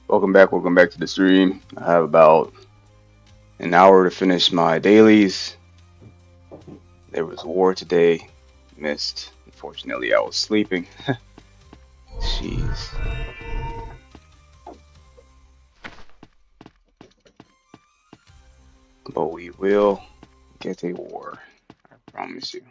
Welcome back to the stream. I have about an hour to finish my dailies. There was war today. Missed. Unfortunately, I was sleeping. Jeez. But we will get a war. I promise you.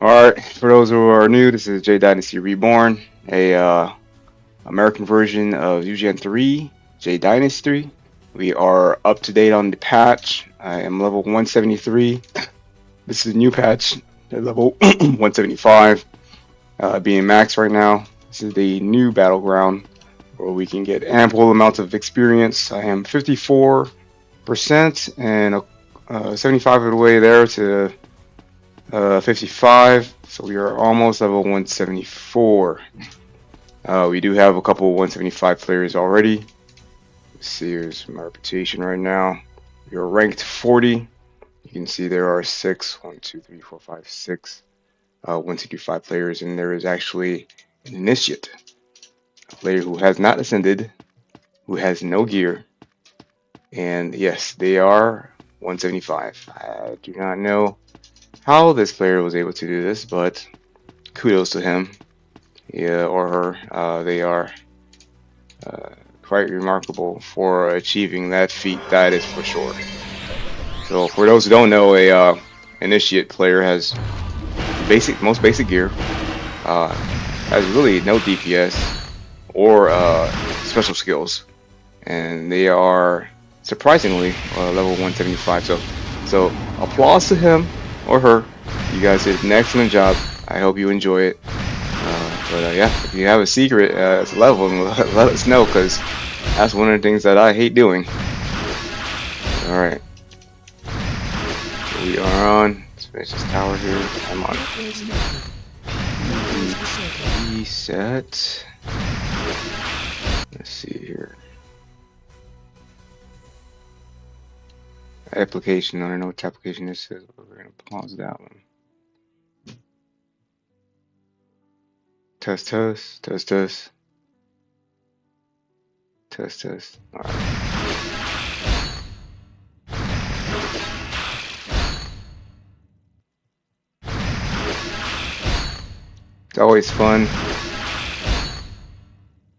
Alright, for those who are new, this is Jade Dynasty Reborn, a American version of UGN 3, Jade Dynasty. We are up to date on the patch. I am level 173. This is a new patch at level 175, being max right now. This is the new battleground where we can get ample amounts of experience. I am 54% and 75 of the way there to 55, so we are almost level 174. We do have a couple of 175 players already. Let's see, here's my reputation right now. We are ranked 40. You can see there are 165 players, and there is actually an initiate, a player who has not ascended, who has no gear, and yes, they are 175. I do not know how this player was able to do this, but kudos to him, yeah, or her. They are quite remarkable for achieving that feat. That is for sure. So for those who don't know, a initiate player has most basic gear, has really no DPS or special skills, and they are surprisingly level 175. So applause to him or her. You guys did an excellent job. I hope you enjoy it. But yeah, if you have a secret level, let us know, because that's one of the things that I hate doing. All right, we are on. Let's finish this tower here. I'm on reset. Let's see here. Application. I don't know which application this is, but we're gonna pause that one. Test. All right. It's always fun.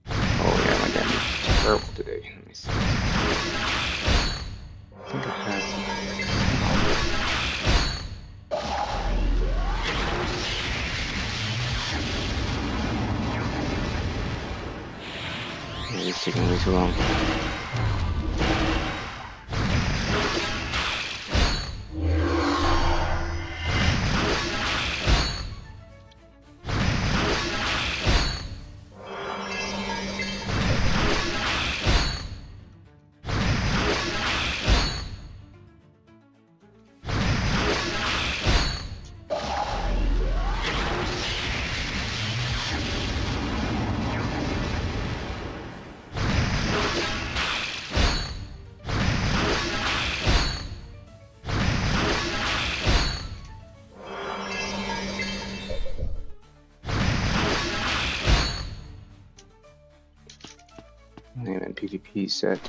Oh yeah, my damage is terrible today. Let me see. I think I had yeah, it's taking way too long. And then PvP set.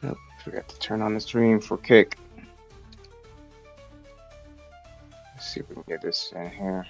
Oh, forgot to turn on the stream for kick. Let's see if we can get this in here.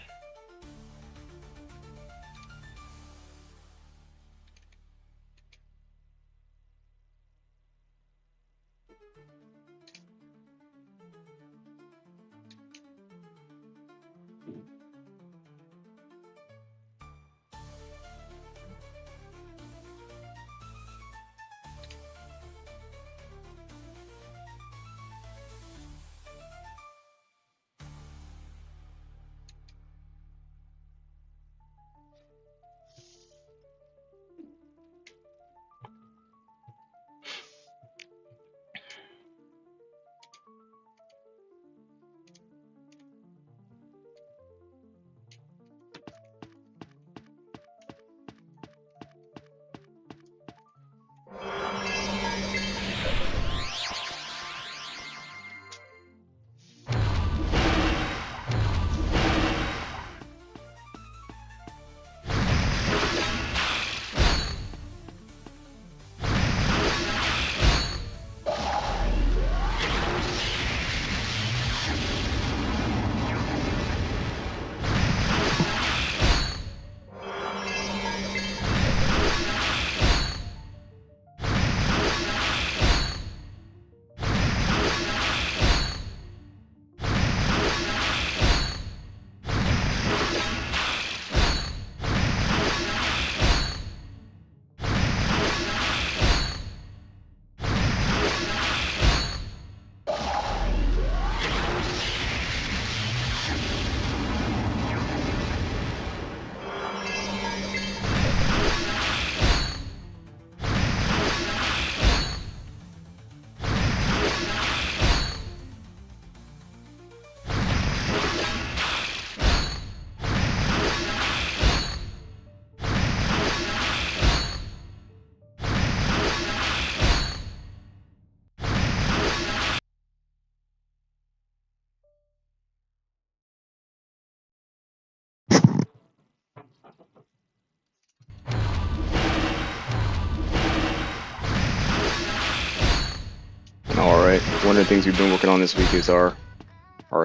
Alright, one of the things we've been working on this week is our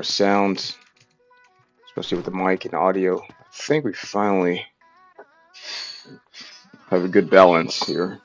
sounds, especially with the mic and audio. I think we finally have a good balance here.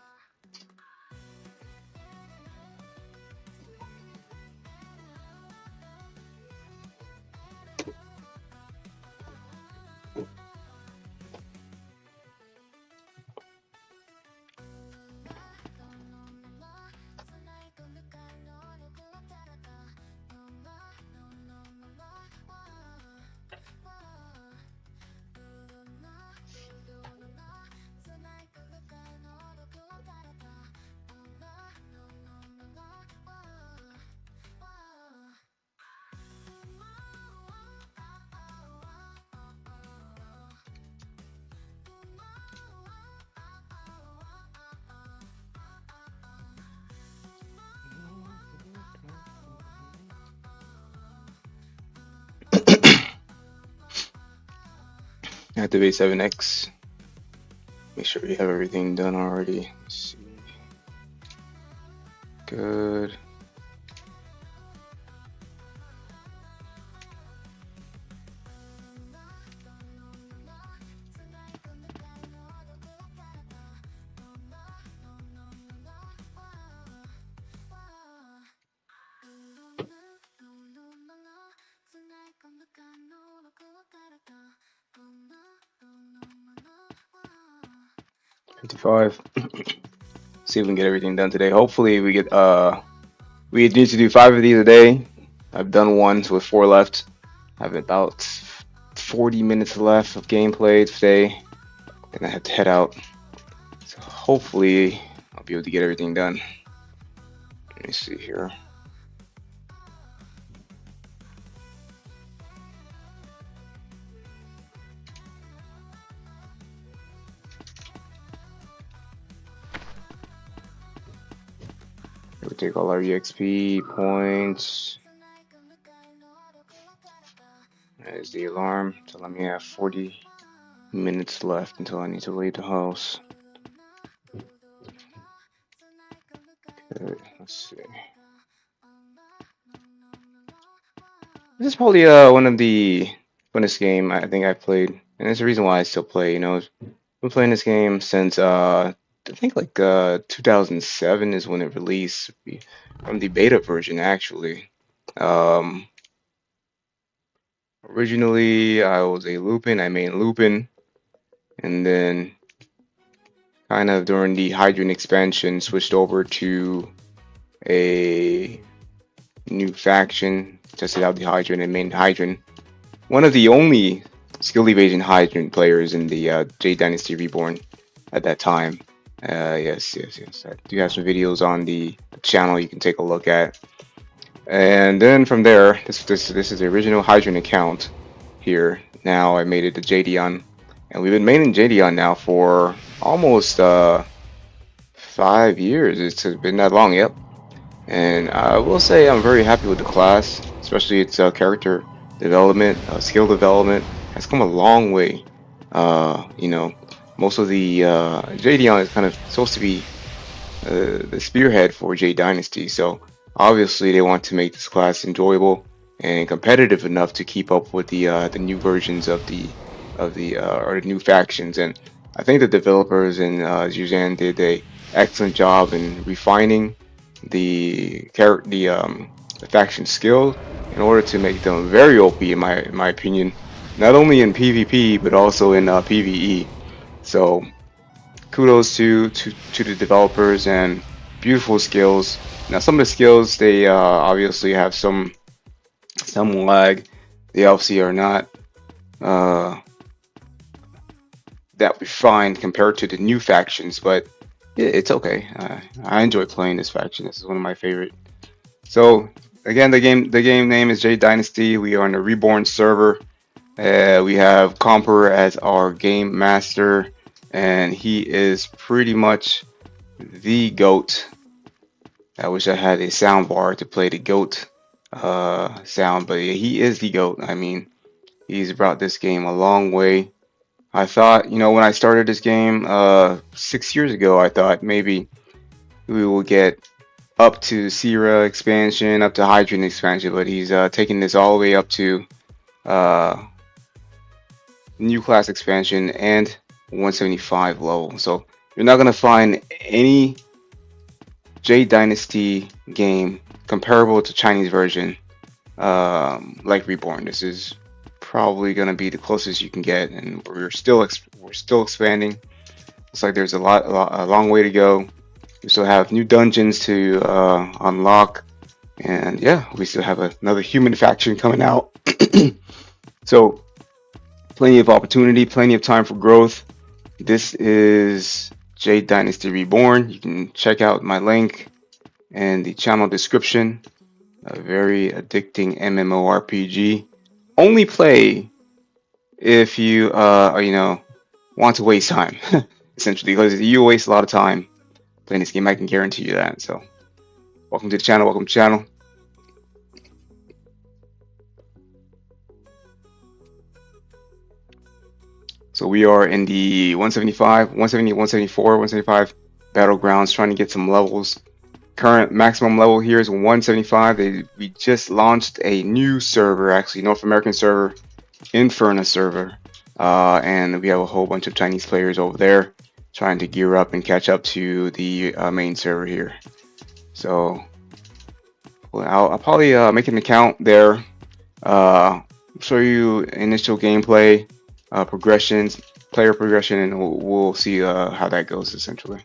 Activate 7x. Make sure you have everything done already. Let's see. Good. $55. See if we can get everything done today. Hopefully we get we need to do 5 of these a day. I've done one, so with 4 left. I have about 40 minutes left of gameplay today. Then I have to head out. So hopefully I'll be able to get everything done. Let me see here. We'll take all our EXP points. There's the alarm. So let me have 40 minutes left until I need to leave the house. Okay, let's see. This is probably one of the funnest game I think I've played, and it's the reason why I still play. You know, I've been playing this game since I think like 2007 is when it released, from the beta version actually. Originally I was a Lupin, I main Lupin, and then kind of during the Hydran expansion switched over to a new faction, tested out the Hydran and main Hydran. One of the only skill evasion Hydran players in the Jade Dynasty Reborn at that time. Yes. I do have some videos on the channel you can take a look at. And then from there, this is the original Hydran account here. Now I made it to Jadeon, and we've been maining Jadeon now for almost 5 years. It's been that long, yep. And I will say I'm very happy with the class, especially its character development, skill development has come a long way. You know, most of the Jadeon is kind of supposed to be the spearhead for Jade Dynasty, so obviously they want to make this class enjoyable and competitive enough to keep up with the new versions of the new factions. And I think the developers and Juzan did a excellent job in refining the faction skill in order to make them very OP in my opinion, not only in PvP but also in PvE. So kudos to the developers, and beautiful skills. Now some of the skills, they obviously have some lag. They obviously are not that refined compared to the new factions, but it's okay. I enjoy playing this faction. This is one of my favorite. So again, the game name is Jade Dynasty. We are on the Reborn server. We have Comper as our game master, and he is pretty much the GOAT. I wish I had a sound bar to play the GOAT sound, but yeah, he is the GOAT. I mean, he's brought this game a long way. I thought, you know, when I started this game 6 years ago, I thought maybe we will get up to Sierra expansion, up to Hydrogen expansion, but he's taking this all the way up to new class expansion and 175 level. So you're not gonna find any Jade Dynasty game comparable to Chinese version like Reborn. This is probably gonna be the closest you can get, and we're still expanding. Looks like there's a long way to go. We still have new dungeons to unlock, and yeah, we still have another human faction coming out. So plenty of opportunity, plenty of time for growth. This is Jade Dynasty Reborn. You can check out my link and the channel description. A very addicting MMORPG. Only play if you want to waste time, essentially, because you waste a lot of time playing this game. I can guarantee you that. So welcome to the channel. Welcome to the channel. So we are in the 175, 170, 174, 175 battlegrounds, trying to get some levels. Current maximum level here is 175. We just launched a new server, actually North American server, Inferno server, and we have a whole bunch of Chinese players over there trying to gear up and catch up to the main server here. So I'll probably make an account there, show you initial gameplay, progressions, player progression, and we'll see how that goes essentially.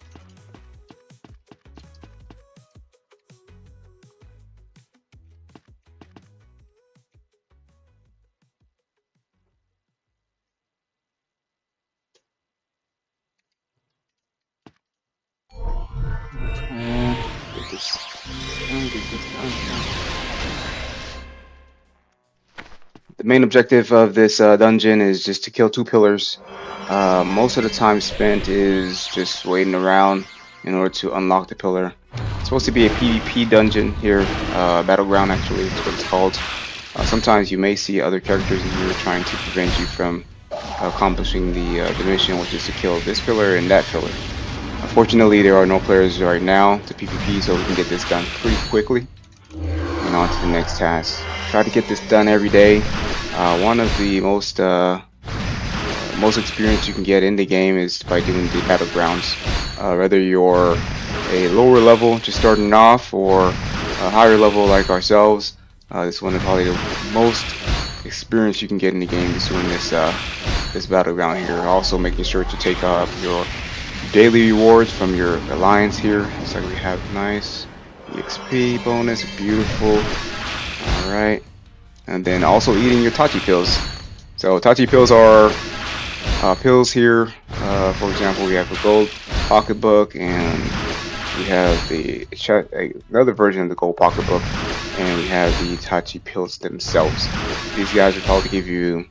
The main objective of this dungeon is just to kill 2 pillars. Most of the time spent is just waiting around in order to unlock the pillar. It's supposed to be a PvP dungeon here, battleground actually, that's what it's called. Sometimes you may see other characters in here trying to prevent you from accomplishing the mission, which is to kill this pillar and that pillar. Unfortunately, there are no players right now to PvP, so we can get this done pretty quickly and on to the next task. Try to get this done every day. One of the most experience you can get in the game is by doing the battlegrounds. Whether you're a lower level, just starting off, or a higher level like ourselves, this one is probably the most experience you can get in the game is doing this battleground here. Also making sure to take up your daily rewards from your alliance here. Looks like we have nice EXP bonus, beautiful. Alright, and then also eating your Tachi pills. So Tachi pills are pills here. For example, we have a gold pocketbook, and we have another version of the gold pocketbook, and we have the Tachi pills themselves. These guys will probably give you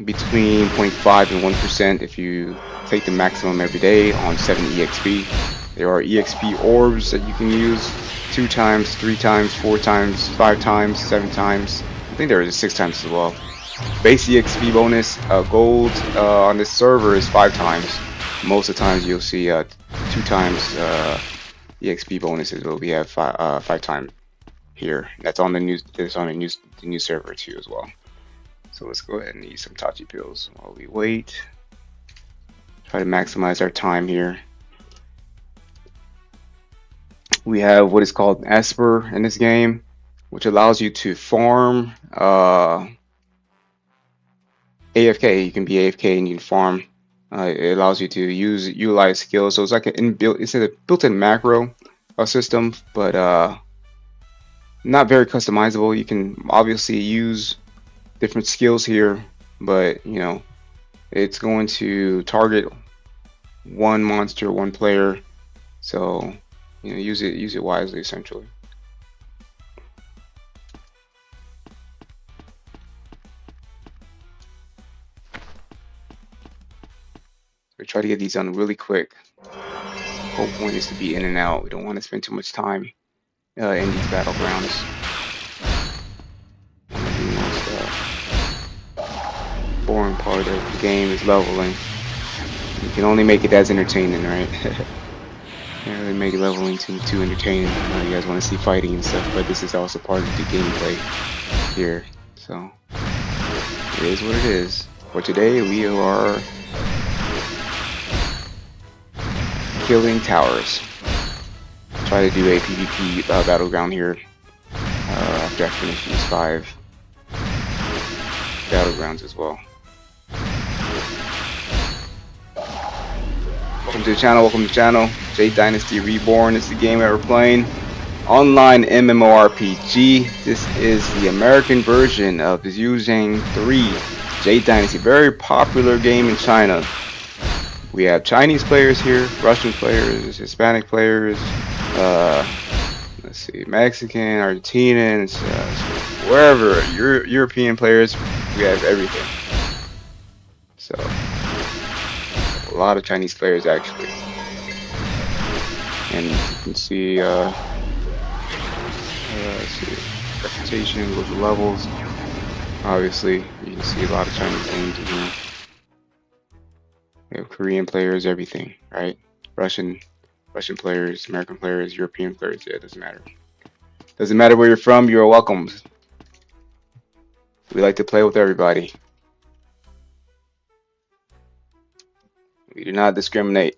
between 0.5 and 1% if you take the maximum every day on 7 EXP. There are EXP orbs that you can use 2 times, 3 times, 4 times, 5 times, 7 times. I think there is 6 times as well. Base EXP bonus, gold on this server is 5 times. Most of the times you'll see 2 times EXP bonuses, but we have 5 times here. That's on the new server too as well. So let's go ahead and eat some Tachi pills while we wait. Try to maximize our time here. We have what is called Esper in this game, which allows you to farm AFK. You can be AFK and you can farm. It allows you to utilize skills. So it's like it's a built-in macro system, but not very customizable. You can obviously use different skills here, but you know, it's going to target one monster, one player. So you know, use it wisely essentially. We try to get these done really quick. Whole point is to be in and out. We don't want to spend too much time in these battlegrounds. The most boring part of the game is leveling. You can only make it as entertaining, right? Can't really make leveling too entertaining. You guys want to see fighting and stuff, but this is also part of the gameplay here. So it is what it is. For today, we are killing towers. Try to do a PvP battleground here after I finish these 5 battlegrounds as well. Welcome to the channel, welcome to the channel. Jade Dynasty Reborn is the game that we're playing. Online MMORPG. This is the American version of the Zhang 3 Jade Dynasty. Very popular game in China. We have Chinese players here, Russian players, Hispanic players, let's see, Mexican, Argentinians, wherever, European players, we have everything. So a lot of Chinese players actually, and you can see, let's see, reputation, local levels. Obviously, you can see a lot of Chinese names in here. We have Korean players, everything, right? Russian players, American players, European players. Yeah, it doesn't matter. Doesn't matter where you're from. You are welcomed. We like to play with everybody. We do not discriminate.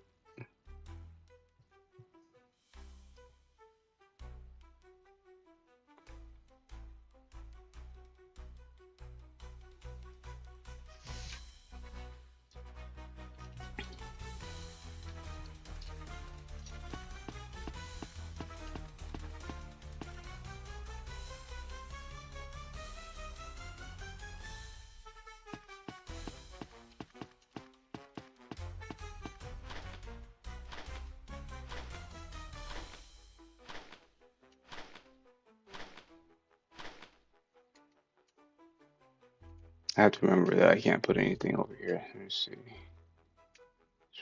I have to remember that I can't put anything over here. Let me see.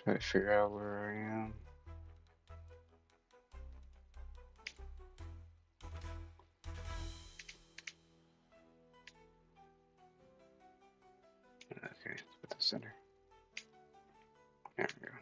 Try to figure out where I am. Okay, let's put the center. There we go.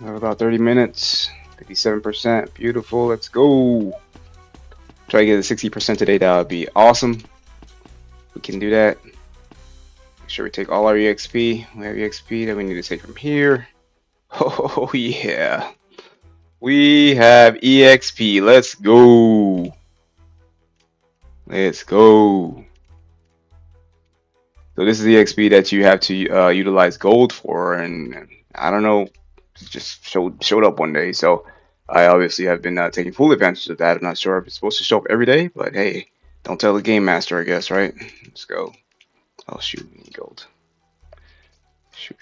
We have about 30 minutes, 57%. Beautiful. Let's go. Try to get a 60% today. That would be awesome. We can do that. Make sure we take all our EXP. We have EXP that we need to take from here. Oh, yeah. We have EXP. Let's go. Let's go. So this is the EXP that you have to utilize gold for, and I don't know, it just showed up one day. So I obviously have been taking full advantage of that. I'm not sure if it's supposed to show up every day, but hey, don't tell the game master, I guess, right? Let's go. Oh shoot, we need gold. Shoot.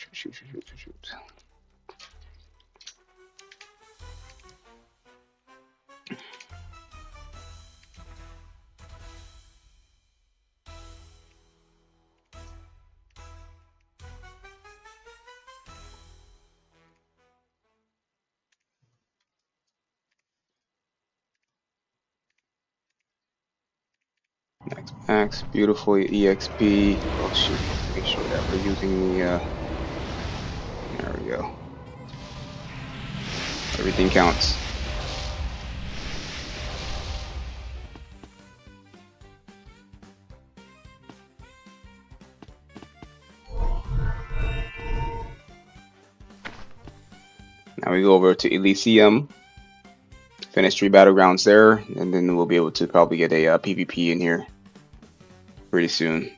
Max, beautiful EXP. Oh shoot, make sure that we're using the, there we go. Everything counts. Now we go over to Elysium, finish 3 battlegrounds there, and then we'll be able to probably get a PvP in here pretty soon.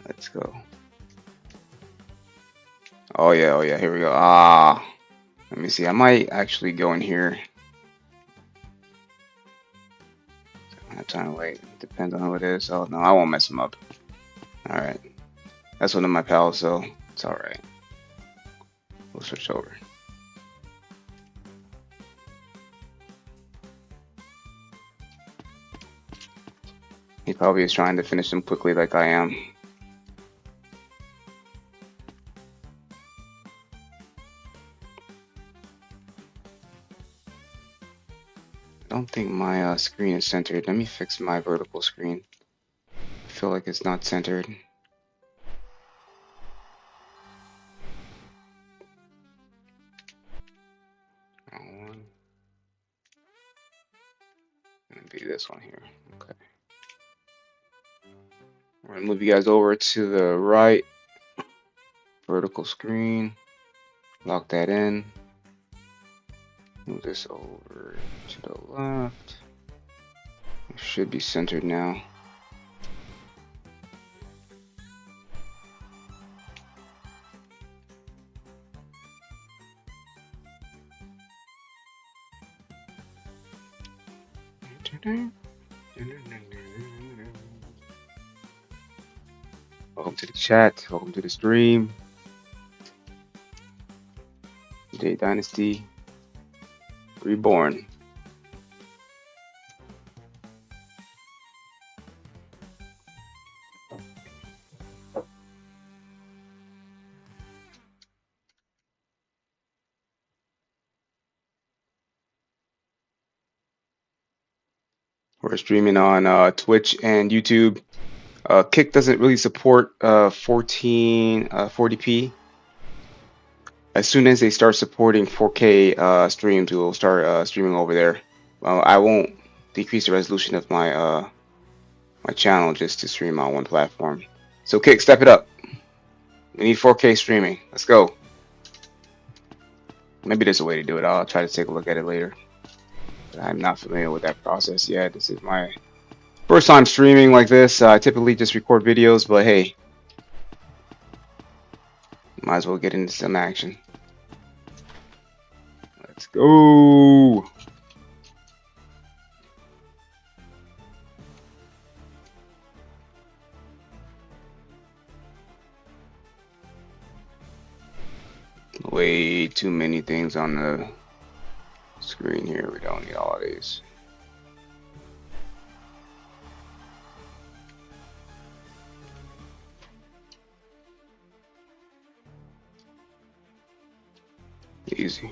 Let's go. Oh yeah, here we go. Let me see, I might actually go in here. I have time to wait, depends on who it is. Oh no, I won't mess him up. Alright, that's one of my pals, so it's alright. We'll switch over. He probably is trying to finish them quickly like I am. I don't think my screen is centered. Let me fix my vertical screen. I feel like it's not centered. Wrong one. Gonna be this one here. Okay. We're gonna move you guys over to the right. Vertical screen. Lock that in. Move this over to the left. It should be centered now. Welcome to the chat. Welcome to the stream. Jade Dynasty. Reborn. We're streaming on Twitch and YouTube. Kick doesn't really support 1440p. As soon as they start supporting 4K streams, we'll start streaming over there. I won't decrease the resolution of my my channel just to stream on one platform. So Kick, step it up. We need 4K streaming. Let's go. Maybe there's a way to do it. I'll try to take a look at it later. But I'm not familiar with that process yet. This is my first time streaming like this. I typically just record videos, but hey, might as well get into some action. Let's go. Way too many things on the screen here. We don't need all of these. Easy.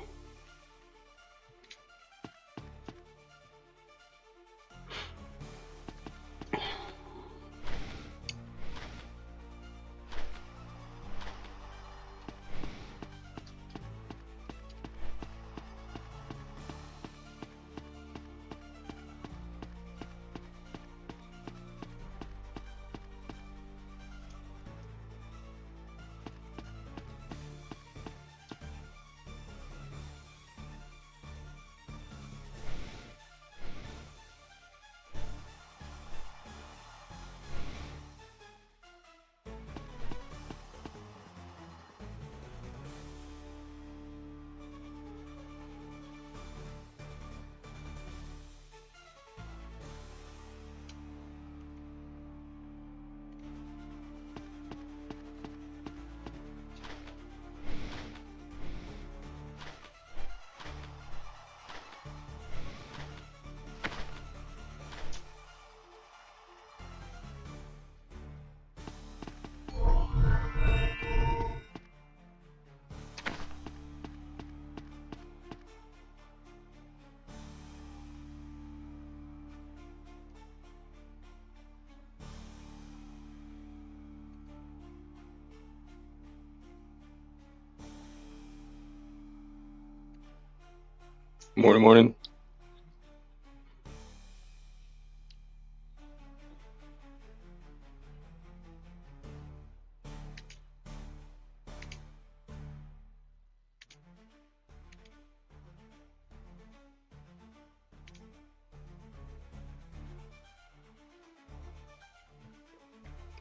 Morning, morning.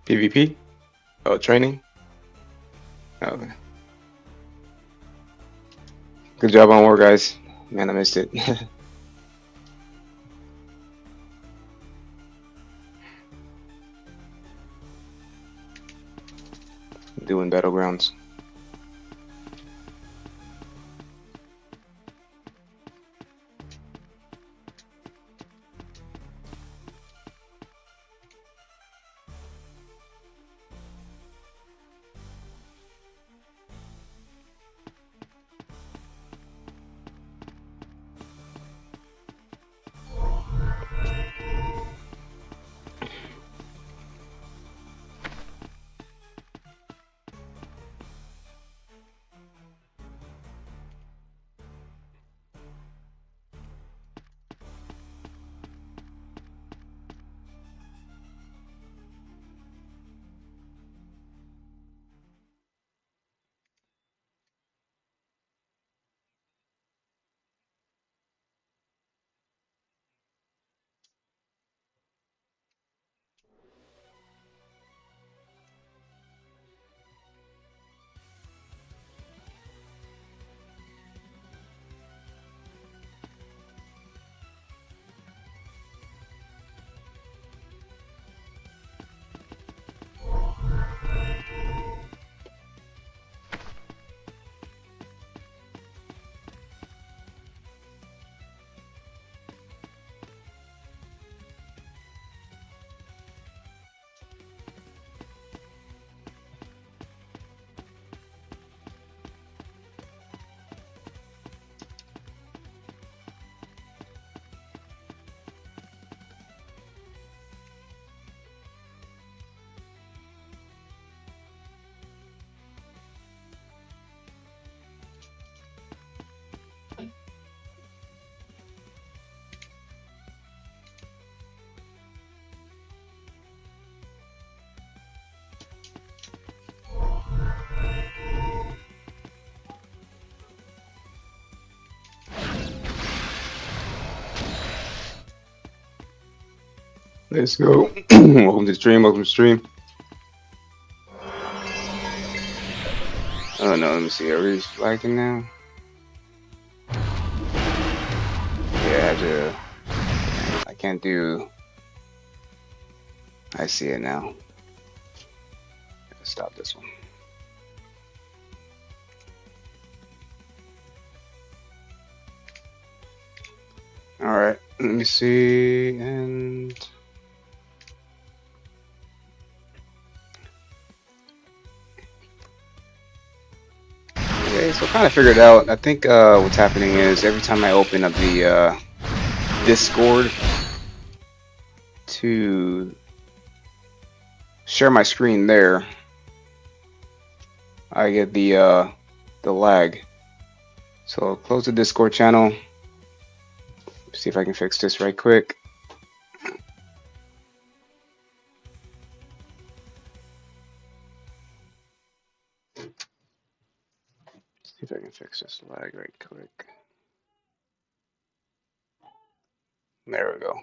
PvP? Oh, training? Okay. Good job on war, guys. Man, I missed it. Doing battlegrounds. Let's go. Welcome to the stream. Welcome to the stream. Oh no, let me see. Are we lagging now? Yeah, I have to. I can't do. I see it now. Let's stop this one. All right. Let me see. And okay, so kind of figured out. I think what's happening is every time I open up the Discord to share my screen there, I get the lag. So I'll close the Discord channel. See if I can fix this right quick. See if I can fix this lag right quick. There we go.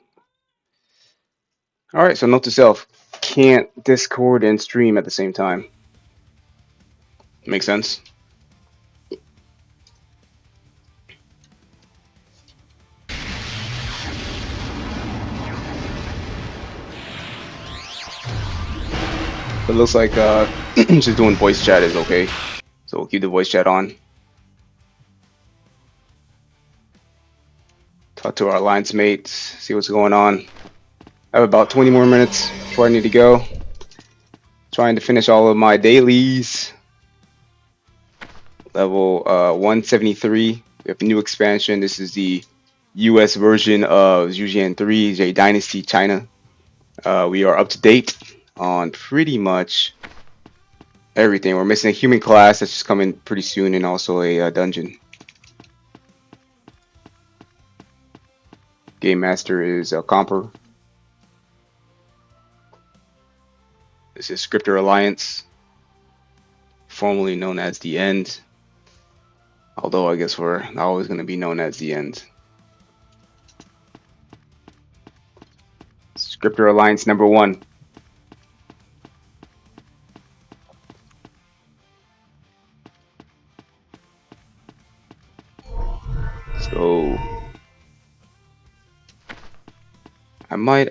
All right, so note to self: can't Discord and stream at the same time. Make sense? It looks like just doing voice chat is okay. So we'll keep the voice chat on. Talk to our alliance mates, see what's going on. I have about 20 more minutes before I need to go. Trying to finish all of my dailies. Level 173. We have a new expansion. This is the US version of Zhujian 3, Jade Dynasty, China. We are up to date on pretty much everything. We're missing a human class that's just coming pretty soon, and also a dungeon. Game Master is Comper. This is Scripter Alliance, formerly known as The End. Although I guess we're not always going to be known as The End. Scripter Alliance number 1. So I might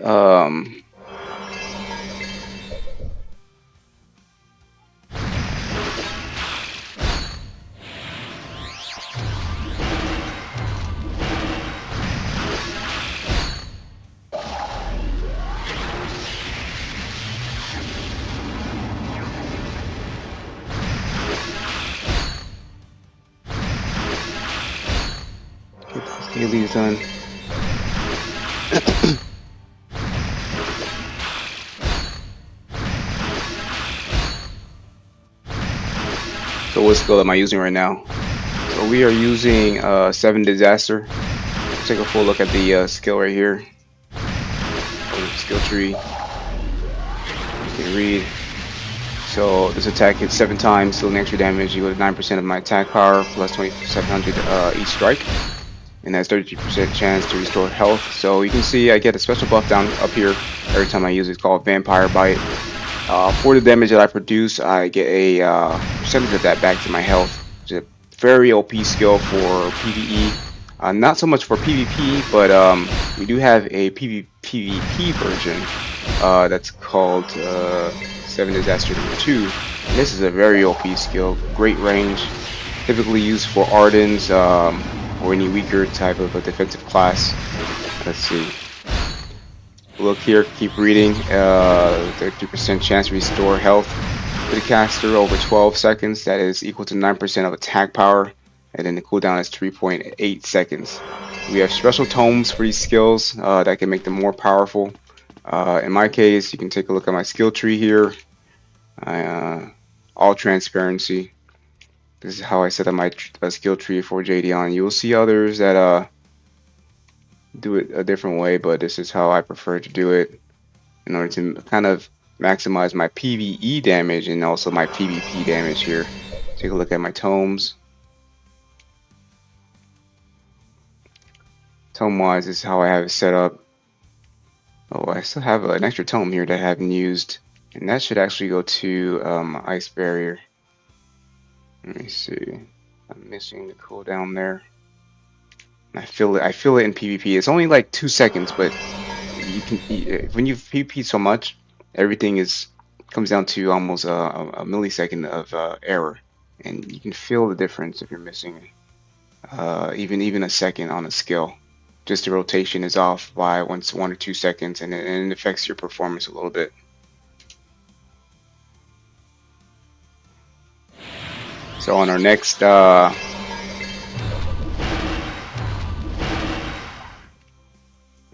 get those dailies done. So what skill am I using right now? So we are using 7 Disaster. Let's take a full look at the skill right here. Skill tree. You can read. So this attack hits 7 times, dealing extra damage. You get 9% of my attack power plus 2700 each strike, and has 33% chance to restore health. So you can see I get a special buff down up here every time I use it. It's called Vampire Bite. For the damage that I produce, I get a percentage of that back to my health. It's a very OP skill for PvE. Not so much for PvP, but we do have a PvP version that's called 7 Disaster number 2. And this is a very OP skill, great range, typically used for Ardens or any weaker type of a defensive class. Let's see. Look here, keep reading. 33% chance to restore health for the caster over 12 seconds. That is equal to 9% of attack power. And then the cooldown is 3.8 seconds. We have special tomes for these skills that can make them more powerful. In my case, you can take a look at my skill tree here. All transparency. This is how I set up my skill tree for Aion. You will see others that do it a different way, but this is how I prefer to do it in order to kind of maximize my PvE damage and also my PvP damage here. Take a look at my tomes. Tome wise, this is how I have it set up. Oh, I still have an extra tome here that I haven't used, and that should actually go to Ice Barrier. Let me see. I'm missing the cooldown there. I feel it. I feel it in PvP. It's only like 2 seconds, but when you PvP so much, everything comes down to almost a millisecond of error, and you can feel the difference if you're missing even a second on a skill. Just the rotation is off by 1 or 2 seconds, and it affects your performance a little bit. So on our next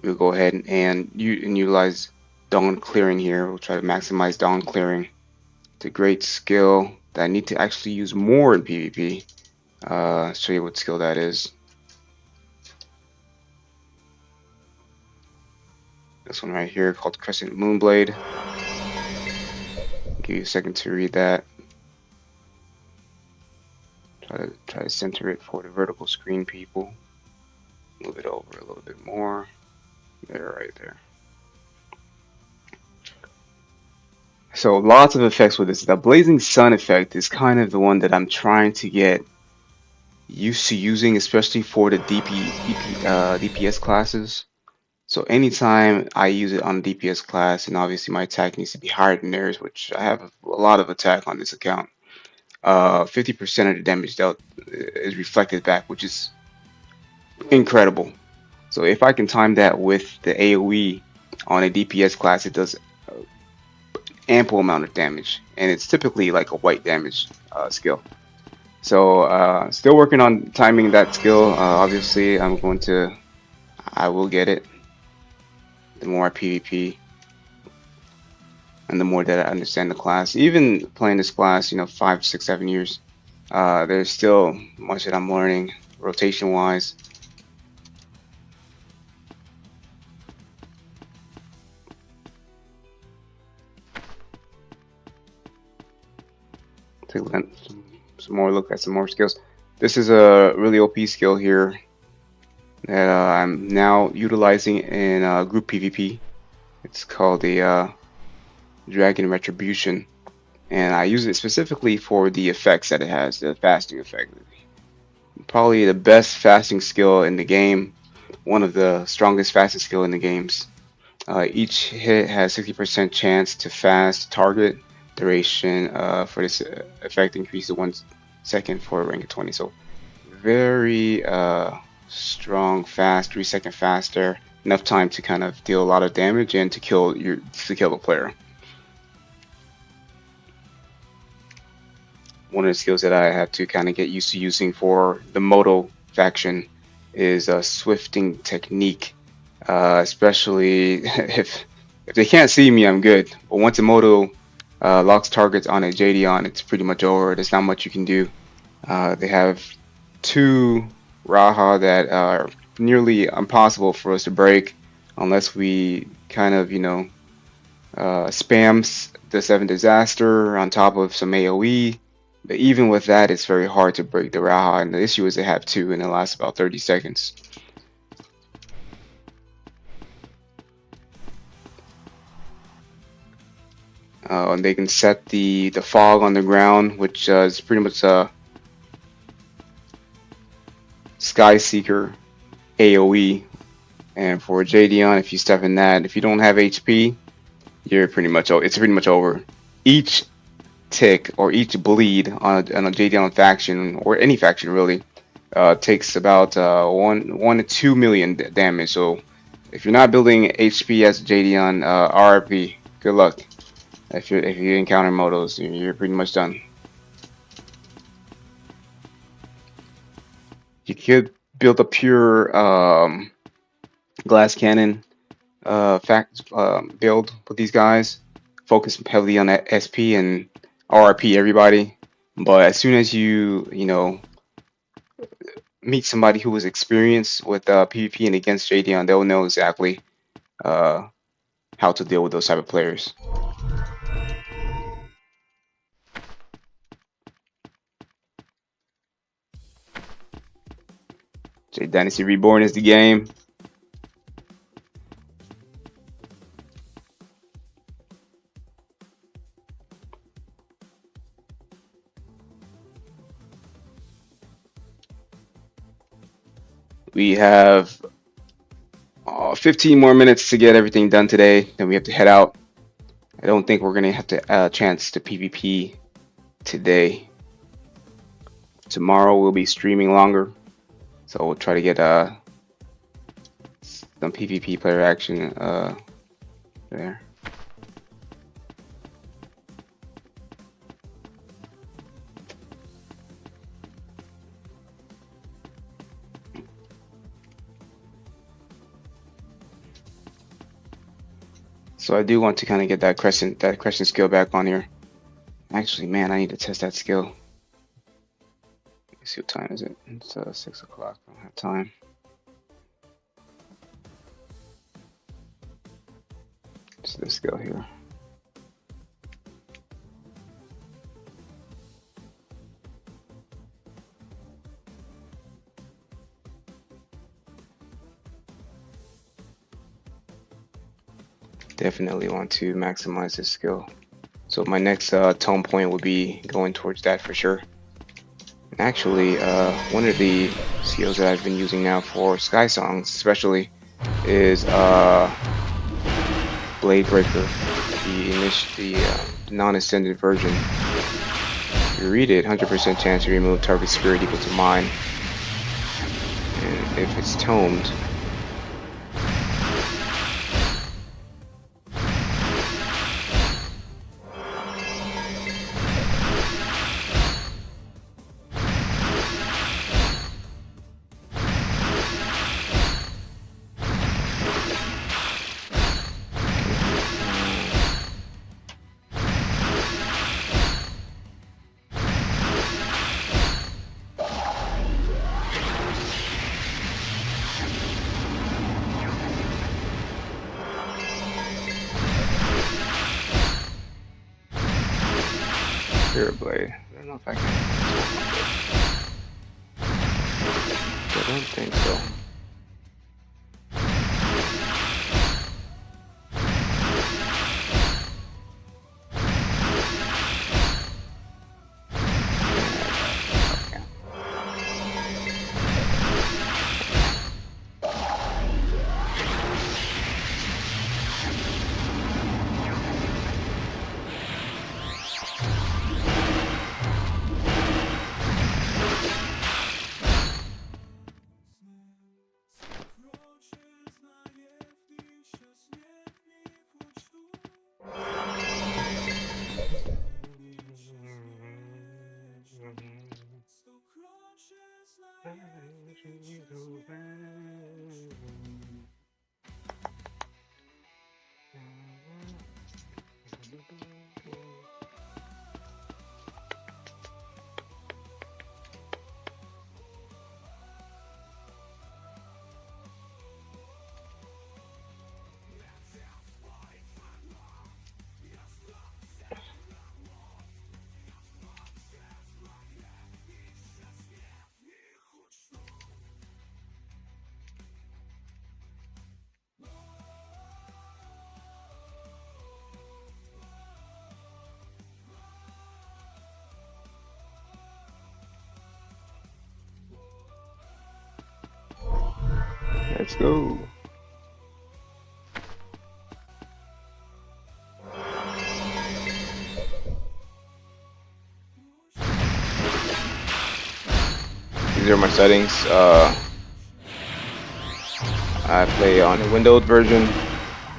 we'll go ahead and utilize dawn clearing here. We'll try to maximize dawn clearing. It's a great skill that I need to actually use more in PvP. Show you what skill that is. This one right here called Crescent Moonblade. Give you a second to read that. Try to center it for the vertical screen people. Move it over a little bit more. There, right there. So lots of effects with this. The Blazing Sun effect is kind of the one that I'm trying to get used to using, especially for the DPS classes. So anytime I use it on a DPS class, and obviously my attack needs to be higher than theirs, which I have a lot of attack on this account. 50% of the damage dealt is reflected back, which is incredible. So if I can time that with the AoE on a DPS class, it does ample amount of damage, and it's typically like a white damage skill. So still working on timing that skill. Obviously, I will get it. The more I PvP, and the more that I understand the class. Even playing this class, 5, 6, 7 years, there's still much that I'm learning rotation-wise. Take some more look at some more skills. This is a really OP skill here that I'm now utilizing in group PvP. It's called the Dragon Retribution, and I use it specifically for the effects that it has, the fasting effect. Probably the best fasting skill in the game, one of the strongest fasting skill in the games. Each hit has 60% chance to fast target. Duration for this effect increases 1 second for rank of 20. So very strong, fast, 3 second faster. Enough time to kind of deal a lot of damage and to kill the player. One of the skills that I had to kind of get used to using for the Moto faction is a swifting technique. Especially if they can't see me, I'm good. But once a Moto locks targets on a Jade, it's pretty much over. There's not much you can do. They have 2 Raha that are nearly impossible for us to break unless we kind of, spam the 7 Disaster on top of some AoE. But even with that, it's very hard to break the Raha, and the issue is they have 2 and it lasts about 30 seconds. And they can set the fog on the ground, which is pretty much a Sky Seeker AoE. And for Jadeon, if you step in that, if you don't have HP, it's pretty much over. Each tick or each bleed on a Jadeon faction, or any faction really, takes about 1 to 2 million damage. So if you're not building HP as a Jadeon, RIP, good luck. If you encounter motos, you're pretty much done. You could build a pure glass cannon build with these guys. Focus heavily on that SP and RP everybody. But as soon as you meet somebody who is experienced with PvP and against Jadeon, they'll know exactly how to deal with those type of players. Jade Dynasty Reborn is the game. We have 15 more minutes to get everything done today. Then we have to head out. I don't think we're gonna have to chance to PvP today. Tomorrow we'll be streaming longer, so we'll try to get some PvP player action there. So I do want to kind of get that crescent skill back on here. Actually, man, I need to test that skill. Let's see what time is it? It's 6 o'clock. I don't have time. It's this skill here. Definitely want to maximize this skill. So my next tone point will be going towards that for sure. And actually, one of the skills that I've been using now for Sky Songs especially is Blade Breaker, the non-extended version. If you read it, 100% chance to remove target spirit equal to mine. And if it's tomed, Blade. I don't know if I can. I don't think so. Let's go. These are my settings. I play on a windowed version.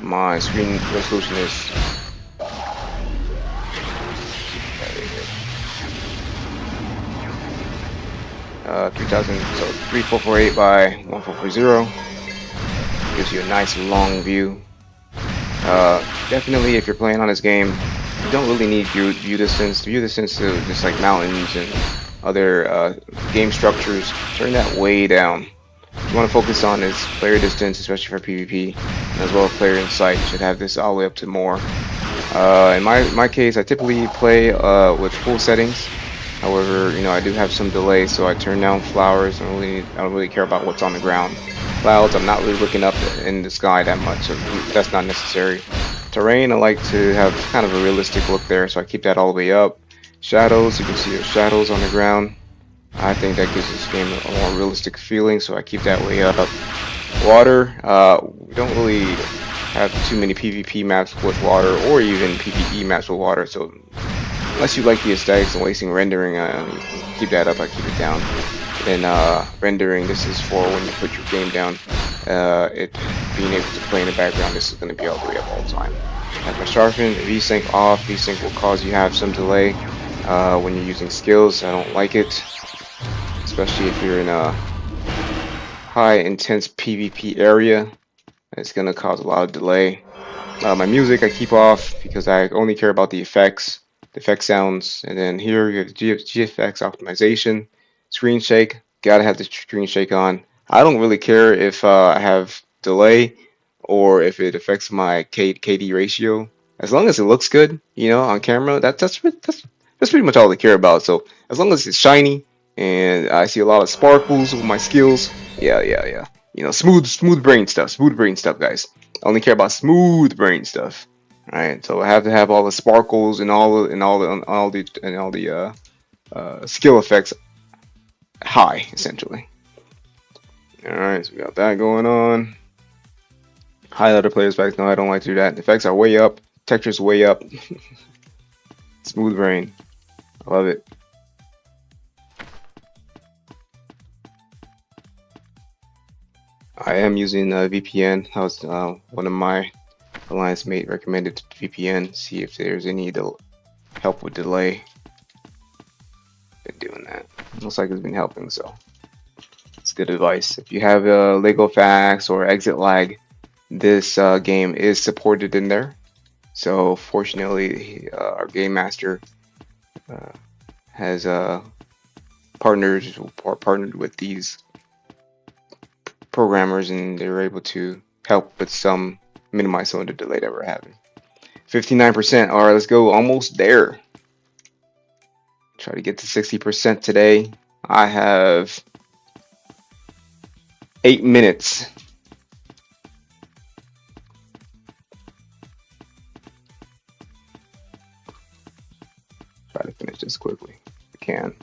My screen resolution is 3000, so 3448 by 1440. Gives you a nice long view. Definitely, if you're playing on this game, you don't really need view distance. View distance to just like mountains and other game structures. Turn that way down. What you want to focus on is player distance, especially for PvP, and as well as player insight. You should have this all the way up to more. In my case, I typically play with full settings. However, you know, I do have some delay, so I turn down flowers. I don't really care about what's on the ground. Clouds, I'm not really looking up in the sky that much, so that's not necessary. Terrain, I like to have kind of a realistic look there, so I keep that all the way up. Shadows, you can see the shadows on the ground. I think that gives this game a more realistic feeling, so I keep that way up. Water, we don't really have too many PvP maps with water, or even PvE maps with water, so unless you like the aesthetics and wasting rendering, you can keep that up. I keep it down. Then rendering, this is for when you put your game down. It being able to play in the background, this is going to be all the way up all the time. Hyper sharpen, VSync off. VSync will cause you have some delay when you're using skills. I don't like it, especially if you're in a high intense PvP area. It's going to cause a lot of delay. My music I keep off because I only care about the effect sounds. And then here you have GFX optimization, screen shake. Gotta have the screen shake on. I don't really care if I have delay or if it affects my KD ratio. As long as it looks good, you know, on camera, that's pretty much all I care about. So as long as it's shiny and I see a lot of sparkles with my skills, yeah. You know, smooth brain stuff, guys. I only care about smooth brain stuff. Right, so I have to have all the sparkles and all the skill effects high, essentially. All right, so we got that going on. Highlighter players effects. No, I don't like to do that. The effects are way up. Textures way up. Smooth brain. I love it. I am using VPN. That was one of my alliance mate recommended VPN. See if there's any help with delay. Been doing that. Looks like it's been helping, so it's good advice. If you have Lego Facts or Exit Lag, this game is supported in there. So fortunately, our game master has partnered with these programmers, and they're able to help with minimize some of the delay that we're having. 59%. All right, let's go. Almost there. Try to get to 60% today. I have 8 minutes. Try to finish this quickly if I can.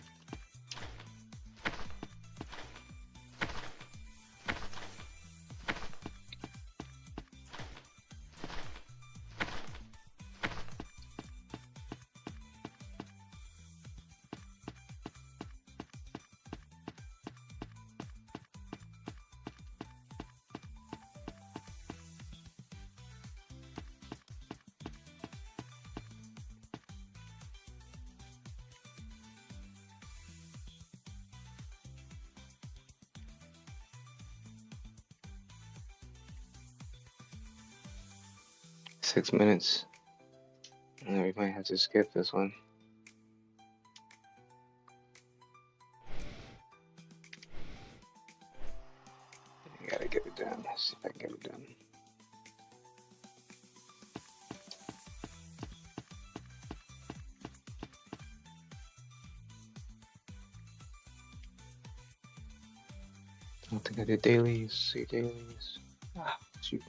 Six minutes. We might have to skip this one. I gotta get it done. Let's see if I can get it done. I don't think I did dailies. See dailies. Ah, shoot.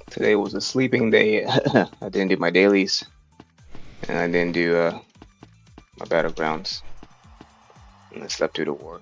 Today was a sleeping day. I didn't do my dailies, and I didn't do my battlegrounds, and I slept through the war.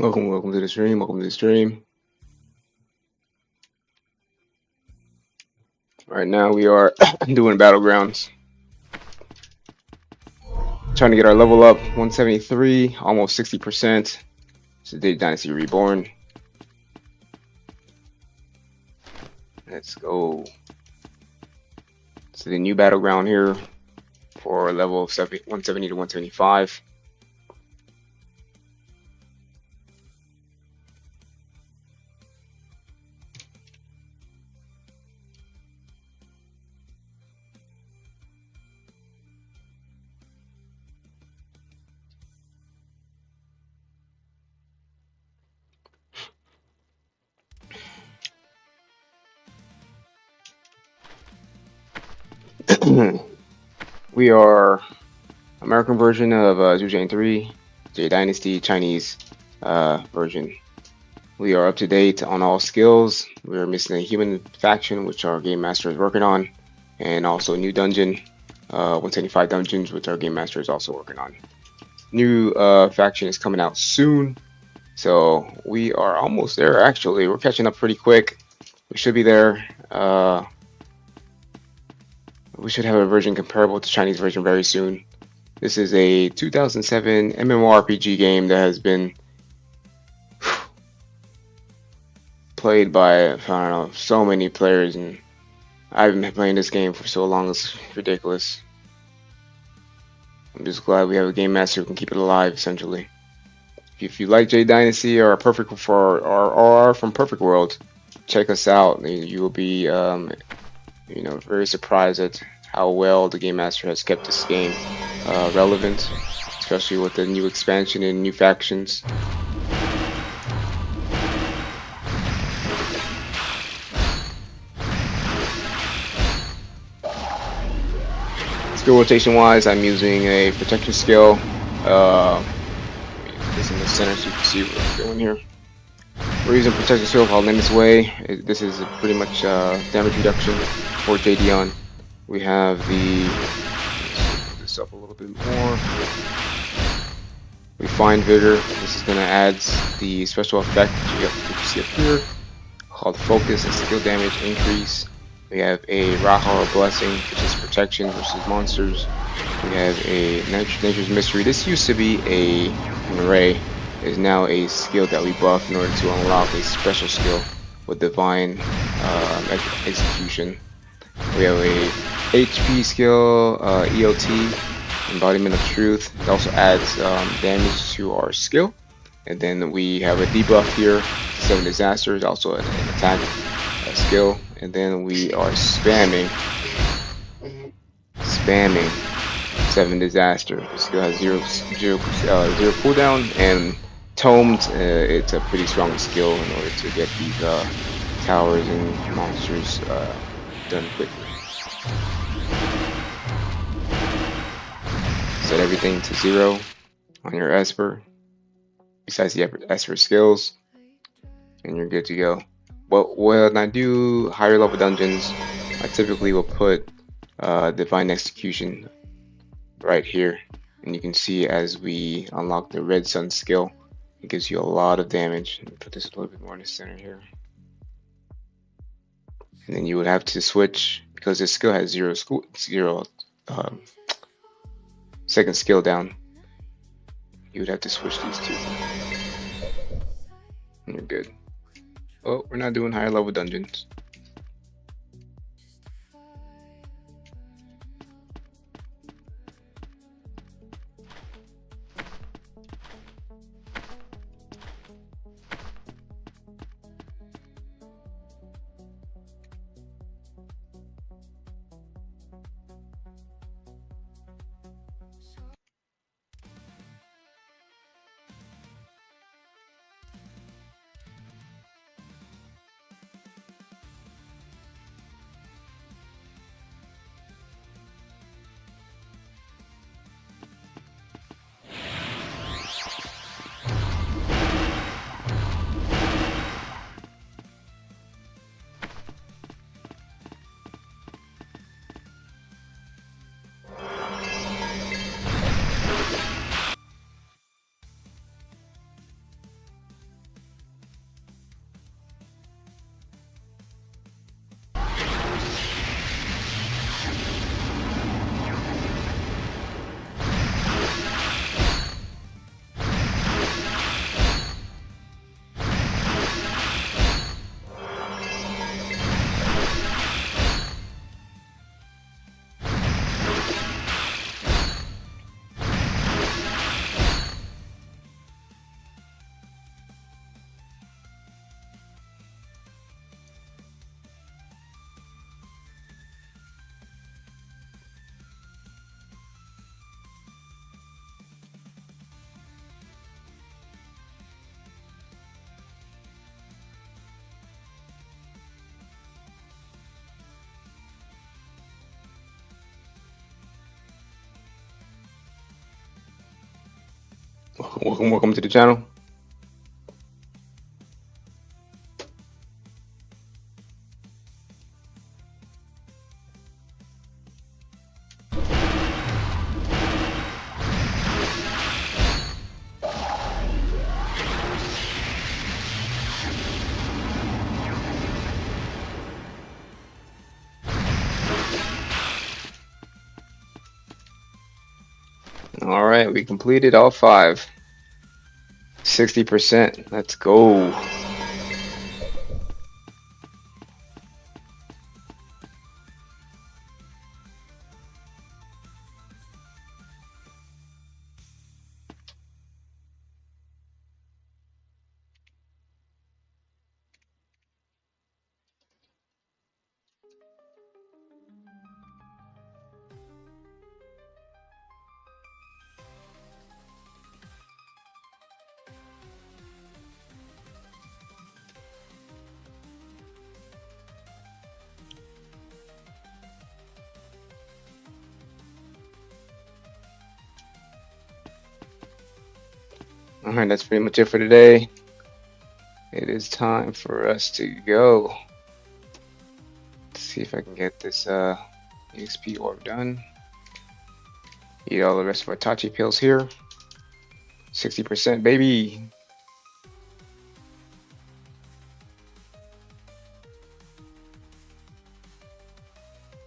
Welcome to the stream. Welcome to the stream. Right now we are doing battlegrounds. Trying to get our level up, 173, almost 60%. This is Jade Dynasty Reborn. Let's go. So the new battleground here for level 170 to 175. We are American version of Zhujiang 3, Jade Dynasty, Chinese version. We are up to date on all skills. We are missing a human faction, which our game master is working on, and also a new dungeon, 175 dungeons, which our game master is also working on. New faction is coming out soon, so we are almost there. Actually, we're catching up pretty quick. We should be there. We should have a version comparable to Chinese version very soon. This is a 2007 MMORPG game that has been played by, I don't know, so many players, and I've been playing this game for so long, it's ridiculous. I'm just glad we have a game master who can keep it alive, essentially. If you like Jade Dynasty or are from Perfect World, check us out. You will be, very surprised at how well the Game Master has kept this game relevant, especially with the new expansion and new factions. Skill rotation wise, I'm using a protection skill. This in the center so you can see where I'm going here. We're using protection skill called Limits Way. This is pretty much damage reduction for Jade. We have the, let's put this up a little bit more. Refined Vigor. This is going to add the special effect that you see up here called Focus and Skill Damage Increase. We have a Rahara Blessing, which is protection versus monsters. We have a Nature's Mystery. This used to be an array. It is now a skill that we buff in order to unlock a special skill with Divine Execution. We have a HP skill, EOT, Embodiment of Truth. It also adds damage to our skill. And then we have a debuff here, 7 Disasters, also an attack skill. And then we are spamming 7 Disaster. The skill has zero cooldown, and Tomed, it's a pretty strong skill in order to get these towers and monsters done quickly. Set everything to 0 on your Esper, besides the Esper skills, and you're good to go. But when I do higher level dungeons, I typically will put Divine Execution right here, and you can see as we unlock the Red Sun skill, it gives you a lot of damage. Let me put this a little bit more in the center here. And then you would have to switch, because this skill has zero second skill down. You would have to switch these two. And you're good. Oh, we're not doing higher level dungeons. Welcome to the channel. All right, we completed all 5. 60%. Let's go. Alright, that's pretty much it for today. It is time for us to go. Let's see if I can get this EXP orb done. Eat all the rest of our Tachi pills here. 60% baby.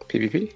PvP.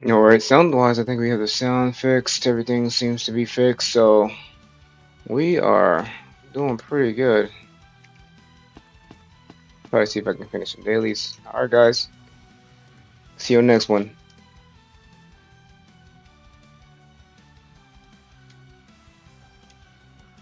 Alright, sound wise, I think we have the sound fixed. Everything seems to be fixed, so we are doing pretty good. Try to see if I can finish some dailies. Alright, guys. See you on the next one.